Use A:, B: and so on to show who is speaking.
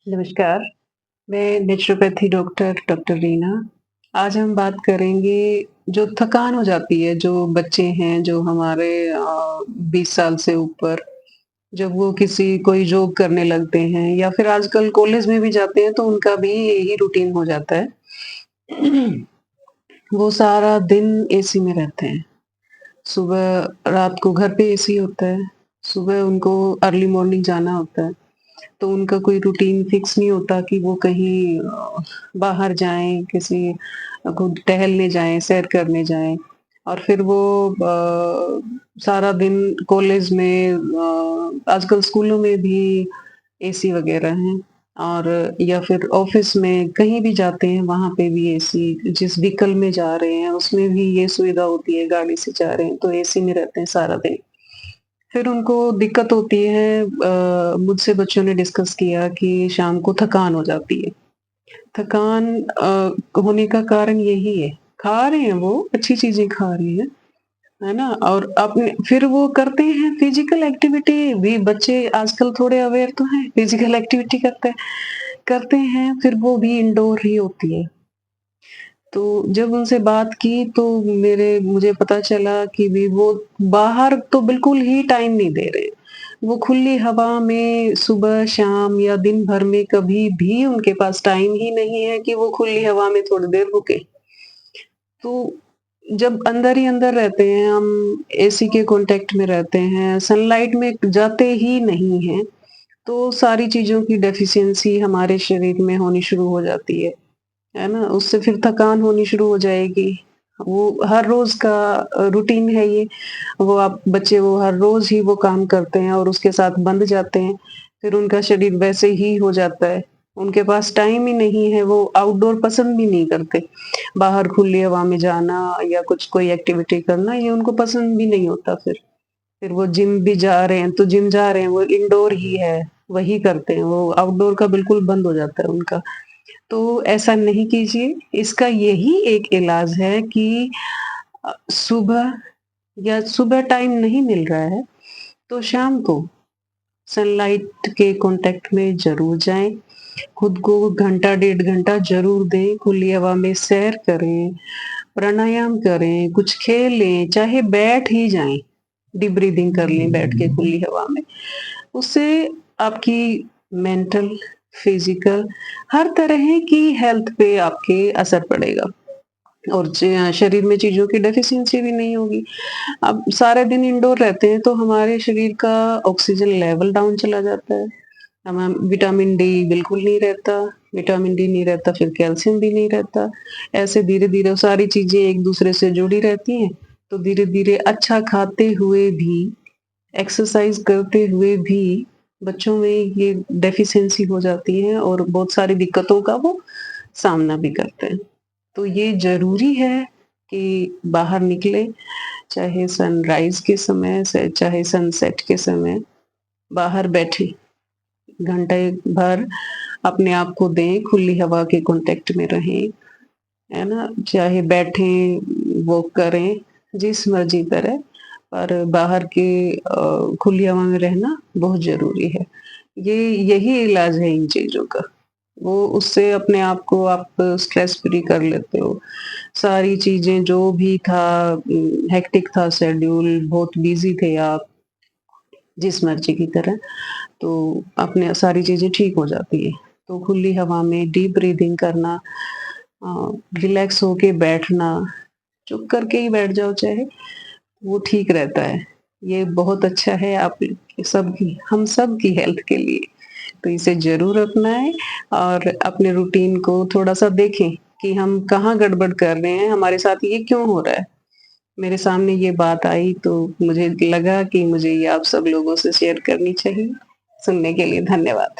A: नमस्कार, मैं naturopathy doctor doctor Reena. आज हम बात करेंगे जो थकान हो जाती है, जो बच्चे हैं जो हमारे 20 साल से ऊपर, जब वो किसी कोई जॉब करने लगते हैं या फिर आजकल कॉलेज में भी जाते हैं तो उनका भी यही रूटीन हो जाता है। वो सारा दिन एसी में रहते हैं। सुबह रात को घर पे एसी होता है, सुबह उनको अर्ली मॉर्निंग जाना होता है। तो उनका कोई रूटीन फिक्स नहीं होता कि वो कहीं बाहर जाएँ, किसी खुद टहलने जाएँ, सैर करने जाएँ और फिर वो सारा दिन कॉलेज में आजकल स्कूलों में भी एसी वगैरह हैं और या फिर ऑफ़िस में कहीं भी जाते हैं, वहाँ पे भी एसी, जिस व्हीकल में जा रहे हैं, उसमें भी ये सुविधा होती है, गाड़ी से जा रहे हैं, तो एसी में रहते हैं सारा दिन। फिर उनको दिक्कत होती है मुझसे बच्चों ने डिस्कस किया कि शाम को थकान हो जाती है। थकान होने का कारण यही है, खा रहे हैं वो, अच्छी चीज़ें खा रहे हैं, है ना? और अपने फिर वो करते हैं फिज़िकल एक्टिविटी भी बच्चे आजकल थोड़े अवेयर तो हैं, फिज़िकल एक्टिविटी करते हैं, फिर वो भी इंडोर ही होती है। तो जब उनसे बात की तो मेरे मुझे पता चला कि भी वो बाहर तो बिल्कुल ही टाइम नहीं दे रहे। वो खुली हवा में सुबह, शाम या दिन भर में कभी भी उनके पास टाइम ही नहीं है कि वो खुली हवा में थोड़ी देर रुके। तो जब अंदर ही अंदर रहते हैं हम, एसी के कॉन्टैक्ट में रहते हैं, सनलाइट में जाते ही नहीं हैं, तो सारी चीज़ों की डेफ़िशिएंसी हमारे शरीर में होनी शुरू हो जाती है ना? उससे फिर थकान होनी शुरू हो जाएगी। वो हर रोज़ का रूटीन है ये। वो आप बच्चे वो हर रोज़ ही वो काम करते हैं और उसके साथ बंध जाते हैं। फिर उनका शरीर वैसे ही हो जाता है। उनके पास टाइम ही नहीं है, वो आउटडोर पसंद भी नहीं करते। बाहर खुली हवा में जाना या कुछ कोई एक्टिविटी करना ये उनको पसंद भी नहीं होता फिर। फिर वो जिम भी जा रहे हैं, तो जिम जा रहे हैं, वो इंडोर ही है, वही करते हैं। वो आउटडोर का बिल्कुल बंद हो जाता है उनका। तो ऐसा नहीं कीजिए, इसका यही एक इलाज है कि सुबह या सुबह टाइम नहीं मिल रहा है, तो शाम को सनलाइट के कॉन्टैक्ट में ज़रूर जाएँ। खुद को घंटा डेढ़ घंटा ज़रूर दें, खुली हवा में सैर करें, प्राणायाम करें, कुछ खेलें, चाहे बैठ ही जाएँ, डीप ब्रीथिंग कर लें बैठ के खुली हवा में। उससे आपकी मेंटल, फिज़िकल हर तरह की हेल्थ पे आपके असर पड़ेगा और शरीर में चीज़ों की डेफ़िशिएंसी भी नहीं होगी। अब सारे दिन इंडोर रहते हैं तो हमारे शरीर का ऑक्सीजन लेवल डाउन चला जाता है। हमें विटामिन डी बिल्कुल नहीं रहता, विटामिन डी नहीं रहता, फिर कैल्शियम भी नहीं रहता। ऐसे धीरे-धीरे वो सारी चीज़ें एक-दूसरे से जुड़ी रहती हैं, तो धीरे-धीरे अच्छा खाते हुए भी एक्सरसाइज करते हुए भी बच्चों में ये डेफिशिएंसी हो जाती है और बहुत सारी दिक्कतों का वो सामना भी करते हैं। तो ये ज़रूरी है कि बाहर निकलें, चाहे सनराइज़ के समय से चाहे सनसेट के समय, बाहर बैठें, घंटे भर अपने आप को दें, खुली हवा के कॉन्टैक्ट में रहें, है ना? चाहे बैठें, वॉक करें, जिस मर्ज़ी करें, पर बाहर के खुली हवा में रहना बहुत ज़रूरी है। ये यही इलाज है इन चीज़ों का। वो उससे अपने आप को आप स्ट्रेस फ्री कर लेते हो। सारी चीज़ें जो भी था हेक्टिक था शेड्यूल, बहुत बिज़ी थे आप, जिस मर्ज़ी की तरह, तो अपने सारी चीज़ें ठीक हो जाती हैं। तो खुली हवा में डीप ब्रीथिंग करना, रिलैक्स होके बैठना, चुप करके ही बैठ जाओ चाहे, वो ठीक रहता है। ये बहुत अच्छा है आप सबकी हम सब की हेल्थ के लिए। तो इसे ज़रूर अपनाएँ और अपने रूटीन को थोड़ा-सा देखें कि हम कहाँ गड़बड़ कर रहे हैं, हमारे साथ ये क्यों हो रहा है। मेरे सामने ये बात आई तो मुझे लगा कि मुझे ये आप सब लोगों से शेयर करनी चाहिए। सुनने के लिए धन्यवाद।